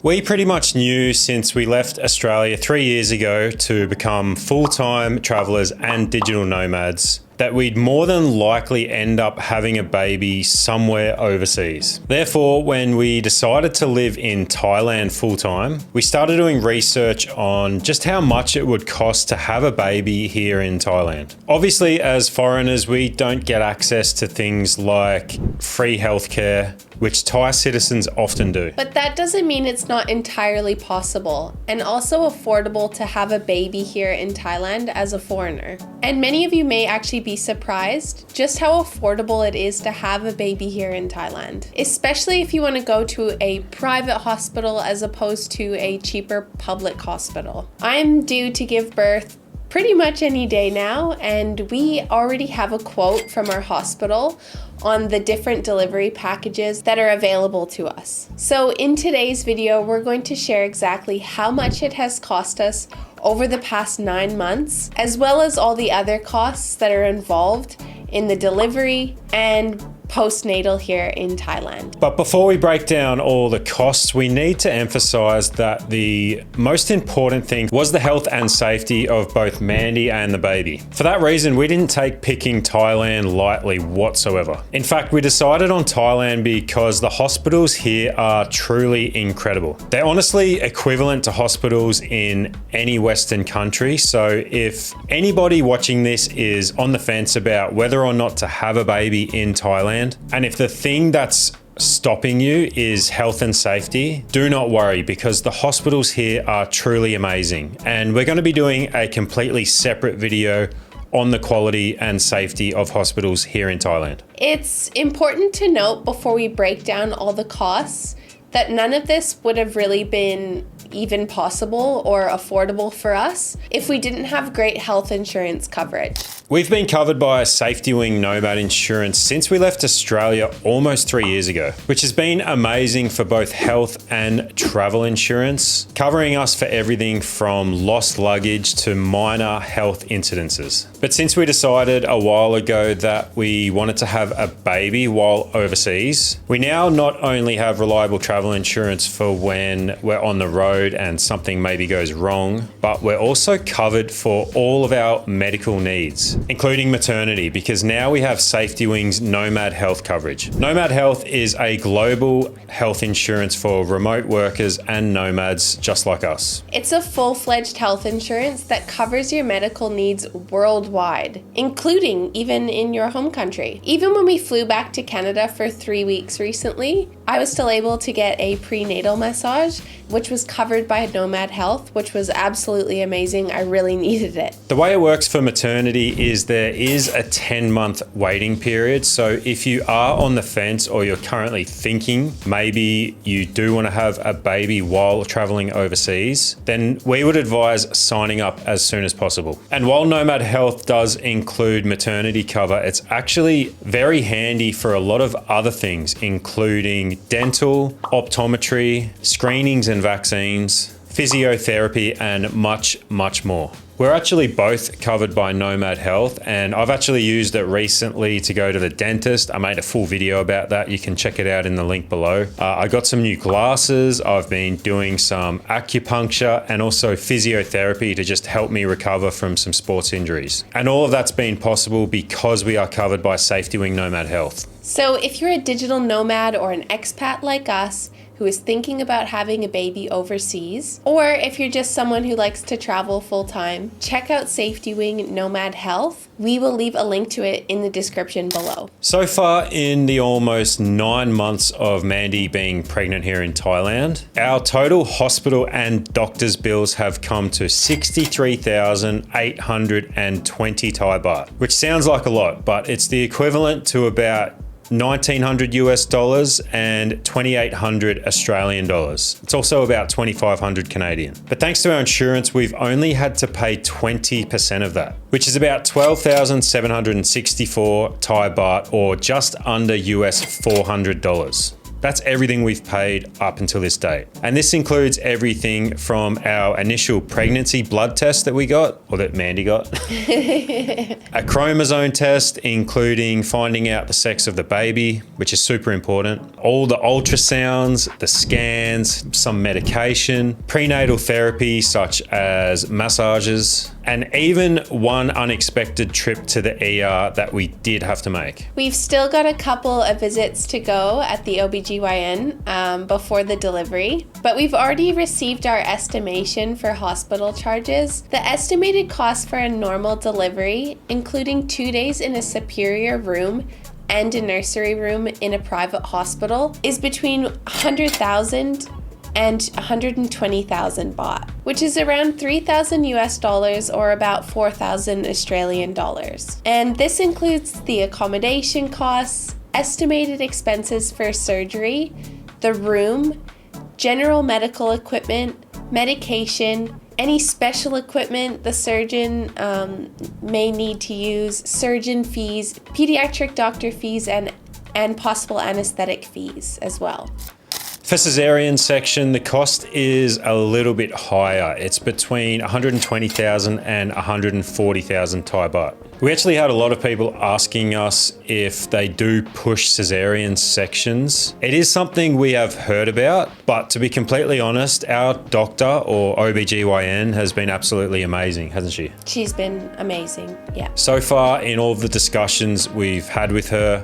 We pretty much knew since we left Australia 3 years ago to become full-time travellers and digital nomads that we'd more than likely end up having a baby somewhere overseas. Therefore, when we decided to live in Thailand full-time, we started doing research on just how much it would cost to have a baby here in Thailand. Obviously, as foreigners, we don't get access to things like free healthcare, which Thai citizens often do. But that doesn't mean it's not entirely possible and also affordable to have a baby here in Thailand as a foreigner. And many of you may actually be surprised just how affordable it is to have a baby here in Thailand, especially if you want to go to a private hospital as opposed to a cheaper public hospital. I'm due to give birth pretty much any day now, and we already have a quote from our hospital on the different delivery packages that are available to us. So in today's video, we're going to share exactly how much it has cost us over the past 9 months, as well as all the other costs that are involved in the delivery and postnatal here in Thailand. But before we break down all the costs, we need to emphasize that the most important thing was the health and safety of both Mandy and the baby. For that reason, we didn't take picking Thailand lightly whatsoever. In fact, we decided on Thailand because the hospitals here are truly incredible. They're honestly equivalent to hospitals in any Western country. So if anybody watching this is on the fence about whether or not to have a baby in Thailand, and if the thing that's stopping you is health and safety, do not worry, because the hospitals here are truly amazing. And we're going to be doing a completely separate video on the quality and safety of hospitals here in Thailand. It's important to note before we break down all the costs that none of this would have really been even possible or affordable for us if we didn't have great health insurance coverage. We've been covered by Safety Wing Nomad Insurance since we left Australia almost 3 years ago, which has been amazing for both health and travel insurance, covering us for everything from lost luggage to minor health incidences. But since we decided a while ago that we wanted to have a baby while overseas, we now not only have reliable travel insurance for when we're on the road and something maybe goes wrong, but we're also covered for all of our medical needs, including maternity, because now we have Safety Wing's Nomad Health coverage. Nomad Health is a global health insurance for remote workers and nomads just like us. It's a full-fledged health insurance that covers your medical needs worldwide, including even in your home country. Even when we flew back to Canada for 3 weeks recently, I was still able to get a prenatal massage, which was covered by Nomad Health, which was absolutely amazing. I really needed it. The way it works for maternity is there is a 10-month waiting period. So if you are on the fence or you're currently thinking maybe you do want to have a baby while traveling overseas, then we would advise signing up as soon as possible. And while Nomad Health does include maternity cover, it's actually very handy for a lot of other things, including dental, optometry, screenings and vaccines, physiotherapy, and much, much more. We're actually both covered by Nomad Health, and I've actually used it recently to go to the dentist. I made a full video about that. You can check it out in the link below. I got some new glasses. I've been doing some acupuncture and also physiotherapy to just help me recover from some sports injuries. And all of that's been possible because we are covered by Safety Wing Nomad Health. So if you're a digital nomad or an expat like us, who is thinking about having a baby overseas, or if you're just someone who likes to travel full-time, check out Safety Wing Nomad Health. We will leave a link to it in the description below. So far in the almost 9 months of Mandy being pregnant here in Thailand, our total hospital and doctor's bills have come to 63,820 Thai baht, which sounds like a lot, but it's the equivalent to about $1,900 US dollars and 2,800 Australian dollars. It's also about 2,500 Canadian. But thanks to our insurance, we've only had to pay 20% of that, which is about 12,764 Thai baht, or just under US $400. That's everything we've paid up until this date. And this includes everything from our initial pregnancy blood test that we got, or that Mandy got, a chromosome test, including finding out the sex of the baby, which is super important, all the ultrasounds, the scans, some medication, prenatal therapy such as massages, and even one unexpected trip to the ER that we did have to make. We've still got a couple of visits to go at the OBGYN before the delivery, but we've already received our estimation for hospital charges. The estimated cost for a normal delivery, including 2 days in a superior room and a nursery room in a private hospital, is between 100,000 and 120,000 baht, which is around 3,000 US dollars or about 4,000 Australian dollars. And this includes the accommodation costs, estimated expenses for surgery, the room, general medical equipment, medication, any special equipment the surgeon may need to use, surgeon fees, pediatric doctor fees, and possible anesthetic fees as well. For cesarean section, the cost is a little bit higher. It's between 120,000 and 140,000 Thai baht. We actually had a lot of people asking us if they do push cesarean sections. It is something we have heard about, but to be completely honest, our doctor or OBGYN has been absolutely amazing, hasn't she? She's been amazing, yeah. So far, in all of the discussions we've had with her,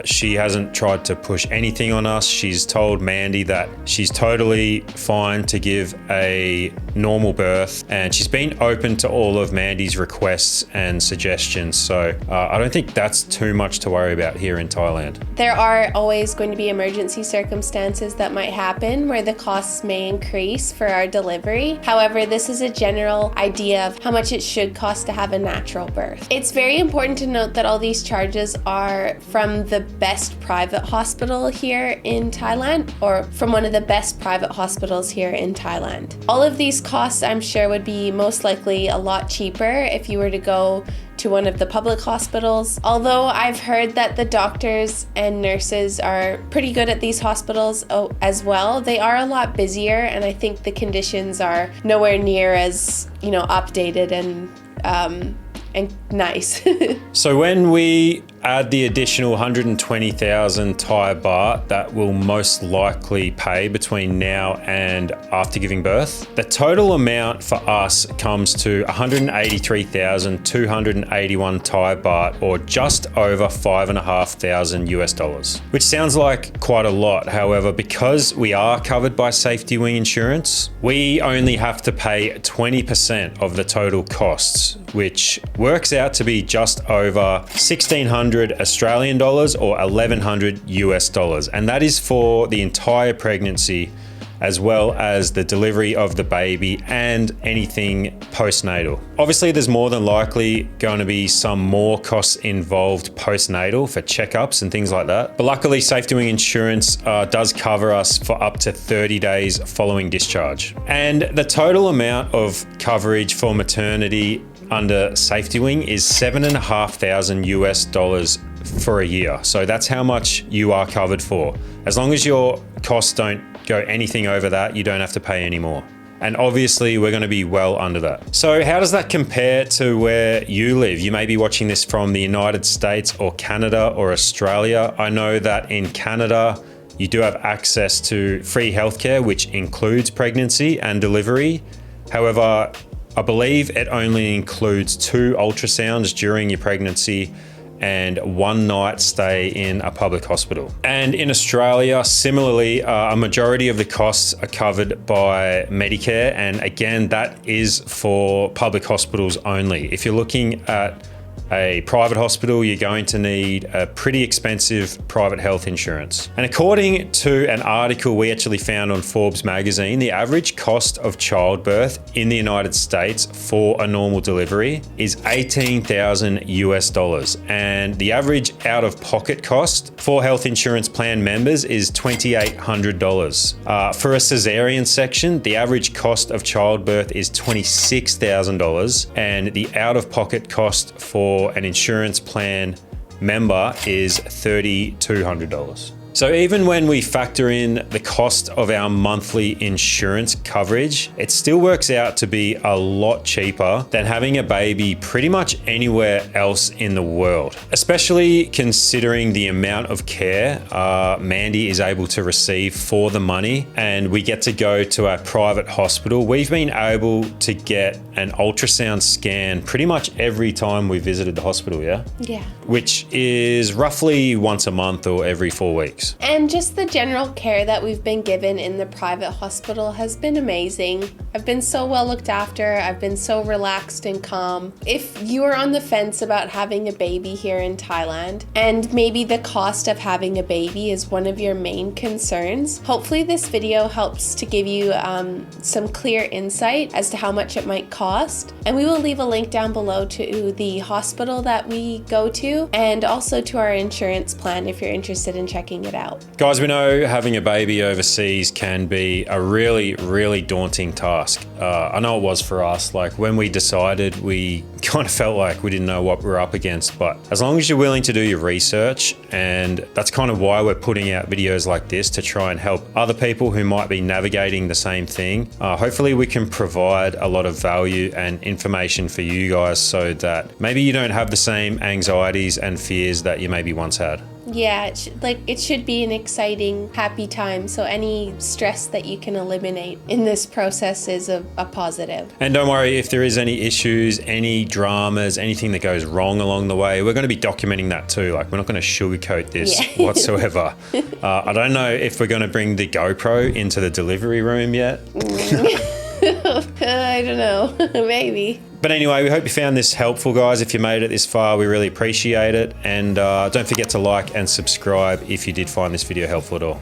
she hasn't tried to push anything on us. She's told Mandy that she's totally fine to give a normal birth, and she's been open to all of Mandy's requests and suggestions. So I don't think that's too much to worry about here in Thailand. There are always going to be emergency circumstances that might happen where the costs may increase for our delivery. However, this is a general idea of how much it should cost to have a natural birth. It's very important to note that all these charges are from the best private hospital here in Thailand, or from one of the best private hospitals here in Thailand. All of these costs, I'm sure, would be most likely a lot cheaper if you were to go to one of the public hospitals. Although I've heard that the doctors and nurses are pretty good at these hospitals as well, they are a lot busier, and I think the conditions are nowhere near as, updated and nice. So when we add the additional 120,000 Thai baht that we'll most likely pay between now and after giving birth, the total amount for us comes to 183,281 Thai baht, or just over 5,500 US dollars, which sounds like quite a lot. However, because we are covered by safety wing insurance, we only have to pay 20% of the total costs, which works out to be just over 1,600 Australian dollars or 1,100 US dollars. And that is for the entire pregnancy, as well as the delivery of the baby and anything postnatal. Obviously, there's more than likely going to be some more costs involved postnatal for checkups and things like that. But luckily, Safety Wing Insurance does cover us for up to 30 days following discharge. And the total amount of coverage for maternity under Safety Wing is 7,500 US dollars for a year. So that's how much you are covered for. As long as your costs don't go anything over that, you don't have to pay any more. And obviously we're going to be well under that. So how does that compare to where you live? You may be watching this from the United States or Canada or Australia. I know that in Canada, you do have access to free healthcare, which includes pregnancy and delivery. However, I believe it only includes 2 ultrasounds during your pregnancy and 1 night stay in a public hospital. And in Australia, similarly, a majority of the costs are covered by Medicare. And again, that is for public hospitals only. If you're looking at a private hospital, you're going to need a pretty expensive private health insurance. And according to an article we actually found on Forbes magazine, the average cost of childbirth in the United States for a normal delivery is 18,000 US dollars. And the average out-of-pocket cost for health insurance plan members is $2,800. For a cesarean section, the average cost of childbirth is $26,000, and the out-of-pocket cost for an insurance plan member is $3,200. So even when we factor in the cost of our monthly insurance coverage, it still works out to be a lot cheaper than having a baby pretty much anywhere else in the world, especially considering the amount of care Mandy is able to receive for the money, and we get to go to a private hospital. We've been able to get an ultrasound scan pretty much every time we visited the hospital, yeah? Yeah. Which is roughly once a month or every 4 weeks. And just the general care that we've been given in the private hospital has been amazing. I've been so well looked after. I've been so relaxed and calm. If you are on the fence about having a baby here in Thailand, and maybe the cost of having a baby is one of your main concerns, hopefully this video helps to give you some clear insight as to how much it might cost. And we will leave a link down below to the hospital that we go to, and also to our insurance plan if you're interested in checking it out. Guys, we know having a baby overseas can be a really, really daunting task. I know it was for us. Like when we decided, we kind of felt like we didn't know what we were up against, but as long as you're willing to do your research, and that's kind of why we're putting out videos like this, to try and help other people who might be navigating the same thing. Hopefully we can provide a lot of value and information for you guys so that maybe you don't have the same anxieties and fears that you maybe once had. Yeah, it should be an exciting, happy time. So any stress that you can eliminate in this process is a positive. And don't worry if there is any issues, any dramas, anything that goes wrong along the way. We're going to be documenting that too. Like, we're not going to sugarcoat this whatsoever. I don't know if we're going to bring the GoPro into the delivery room yet. I don't know. Maybe. But anyway, we hope you found this helpful, guys. If you made it this far, we really appreciate it. And don't forget to like and subscribe if you did find this video helpful at all.